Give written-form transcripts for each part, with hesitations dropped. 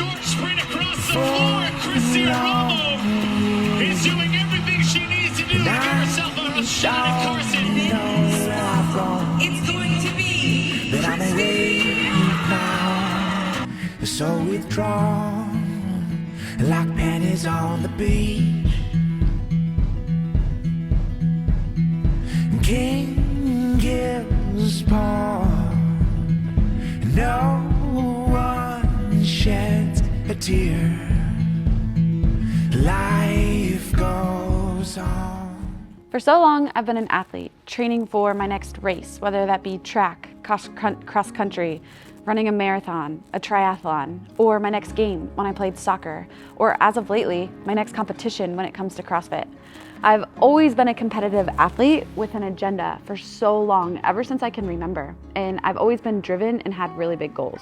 short sprint across the floor. Christina Romo is doing everything she needs to do to give herself a shot at Carson. It's going to be that I'm awake now, so withdrawn, like pennies on the beach. King gives pawn, no one sheds a tear. Life goes on. For so long, I've been an athlete, training for my next race, whether that be track, cross country, running a marathon, a triathlon, or my next game when I played soccer, or as of lately, my next competition when it comes to CrossFit. I've always been a competitive athlete with an agenda for so long, ever since I can remember, and I've always been driven and had really big goals.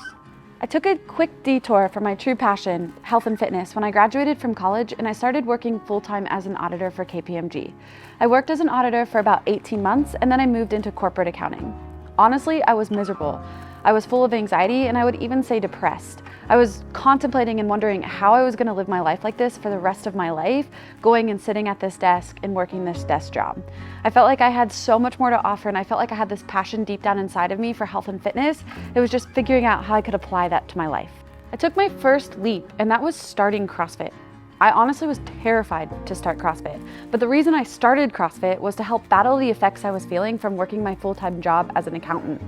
I took a quick detour for my true passion, health and fitness, when I graduated from college and I started working full-time as an auditor for KPMG. I worked as an auditor for about 18 months and then I moved into corporate accounting. Honestly, I was miserable. I was full of anxiety and I would even say depressed. I was contemplating and wondering how I was going to live my life like this for the rest of my life, going and sitting at this desk and working this desk job. I felt like I had so much more to offer and I felt like I had this passion deep down inside of me for health and fitness. It was just figuring out how I could apply that to my life. I took my first leap and that was starting CrossFit. I honestly was terrified to start CrossFit, but the reason I started CrossFit was to help battle the effects I was feeling from working my full-time job as an accountant.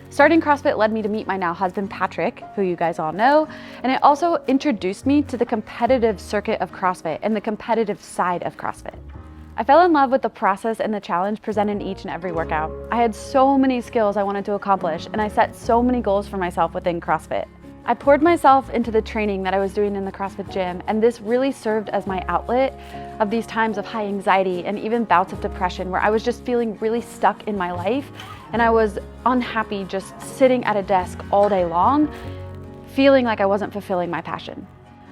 Starting CrossFit led me to meet my now husband, Patrick, who you guys all know, and it also introduced me to the competitive circuit of CrossFit and the competitive side of CrossFit. I fell in love with the process and the challenge presented in each and every workout. I had so many skills I wanted to accomplish, and I set so many goals for myself within CrossFit. I poured myself into the training that I was doing in the CrossFit gym, and this really served as my outlet of these times of high anxiety and even bouts of depression where I was just feeling really stuck in my life and I was unhappy just sitting at a desk all day long, feeling like I wasn't fulfilling my passion.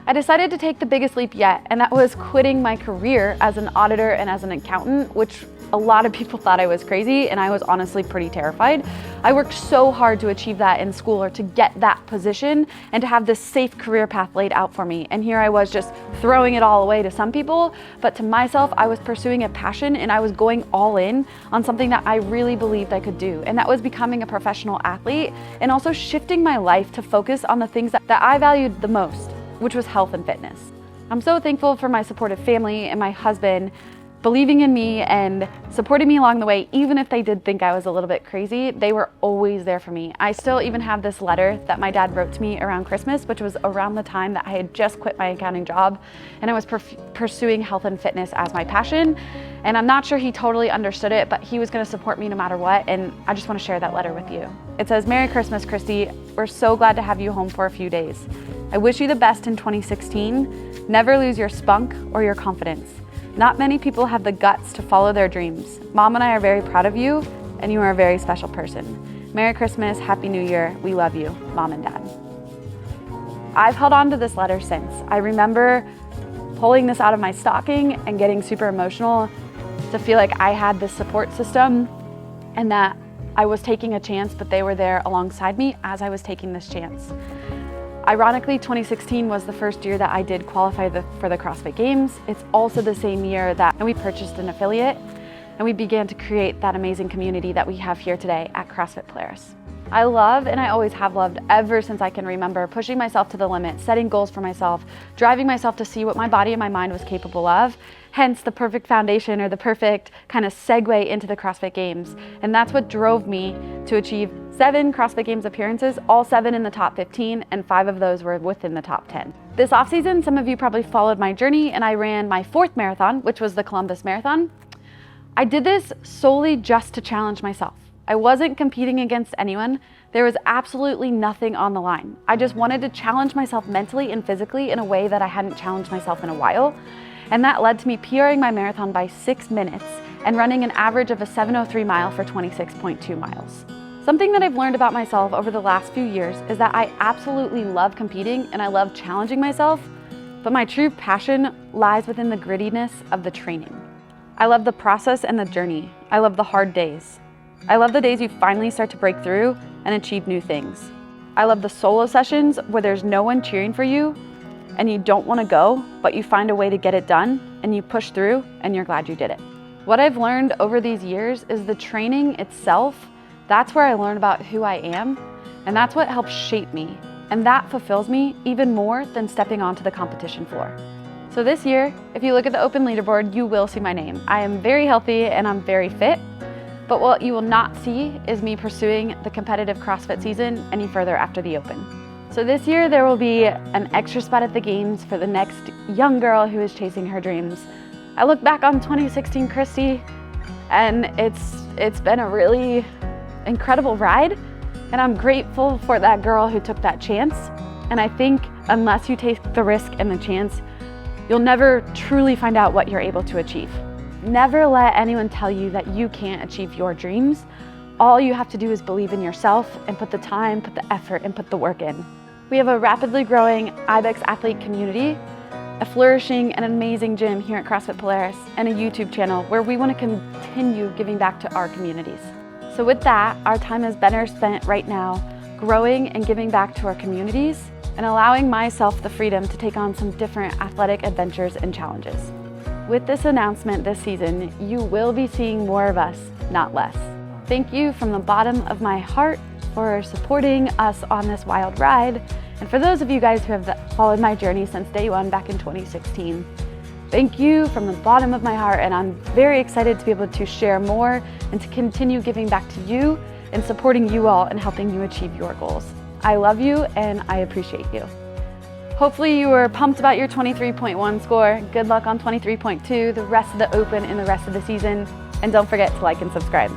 I decided to take the biggest leap yet, and that was quitting my career as an auditor and as an accountant, which a lot of people thought I was crazy, and I was honestly pretty terrified. I worked so hard to achieve that in school or to get that position and to have this safe career path laid out for me. And here I was just throwing it all away to some people, but to myself, I was pursuing a passion and I was going all in on something that I really believed I could do. And that was becoming a professional athlete and also shifting my life to focus on the things that I valued the most, which was health and fitness. I'm so thankful for my supportive family and my husband believing in me and supporting me along the way. Even if they did think I was a little bit crazy, they were always there for me. I still even have this letter that my dad wrote to me around Christmas, which was around the time that I had just quit my accounting job and I was pursuing health and fitness as my passion. And I'm not sure he totally understood it, but he was gonna support me no matter what, and I just wanna share that letter with you. It says, "Merry Christmas, Christy. We're so glad to have you home for a few days. I wish you the best in 2016. Never lose your spunk or your confidence. Not many people have the guts to follow their dreams. Mom and I are very proud of you, and you are a very special person. Merry Christmas, Happy New Year. We love you, Mom and Dad." I've held on to this letter since. I remember pulling this out of my stocking and getting super emotional to feel like I had this support system and that I was taking a chance, but they were there alongside me as I was taking this chance. Ironically, 2016 was the first year that I did qualify for the CrossFit Games. It's also the same year that we purchased an affiliate and we began to create that amazing community that we have here today at CrossFit Polaris. I love, and I always have loved ever since I can remember, pushing myself to the limit, setting goals for myself, driving myself to see what my body and my mind was capable of, hence the perfect foundation or the perfect kind of segue into the CrossFit Games. And that's what drove me to achieve 7 CrossFit Games appearances, all 7 in the top 15, and 5 of those were within the top 10. This offseason, some of you probably followed my journey, and I ran my 4th marathon, which was the Columbus Marathon. I did this solely just to challenge myself. I wasn't competing against anyone. There was absolutely nothing on the line. I just wanted to challenge myself mentally and physically in a way that I hadn't challenged myself in a while. And that led to me PRing my marathon by 6 minutes and running an average of a 7:03 mile for 26.2 miles. Something that I've learned about myself over the last few years is that I absolutely love competing and I love challenging myself, but my true passion lies within the grittiness of the training. I love the process and the journey. I love the hard days. I love the days you finally start to break through and achieve new things. I love the solo sessions where there's no one cheering for you and you don't want to go, but you find a way to get it done and you push through and you're glad you did it. What I've learned over these years is the training itself, that's where I learn about who I am, and that's what helps shape me. And that fulfills me even more than stepping onto the competition floor. So this year, if you look at the open leaderboard, you will see my name. I am very healthy and I'm very fit, but what you will not see is me pursuing the competitive CrossFit season any further after the open. So this year there will be an extra spot at the games for the next young girl who is chasing her dreams. I look back on 2016 Christy and it's been a really incredible ride, and I'm grateful for that girl who took that chance. And I think unless you take the risk and the chance, you'll never truly find out what you're able to achieve. Never let anyone tell you that you can't achieve your dreams. All you have to do is believe in yourself and put the time, put the effort, and put the work in. We have a rapidly growing IBEX athlete community, a flourishing and amazing gym here at CrossFit Polaris, and a YouTube channel where we want to continue giving back to our communities. So with that, our time is better spent right now growing and giving back to our communities and allowing myself the freedom to take on some different athletic adventures and challenges. With this announcement this season, you will be seeing more of us, not less. Thank you from the bottom of my heart for supporting us on this wild ride, and for those of you guys who have followed my journey since day one back in 2016. Thank you from the bottom of my heart, and I'm very excited to be able to share more and to continue giving back to you and supporting you all and helping you achieve your goals. I love you and I appreciate you. Hopefully you were pumped about your 23.1 score. Good luck on 23.2, the rest of the open and the rest of the season. And don't forget to like and subscribe.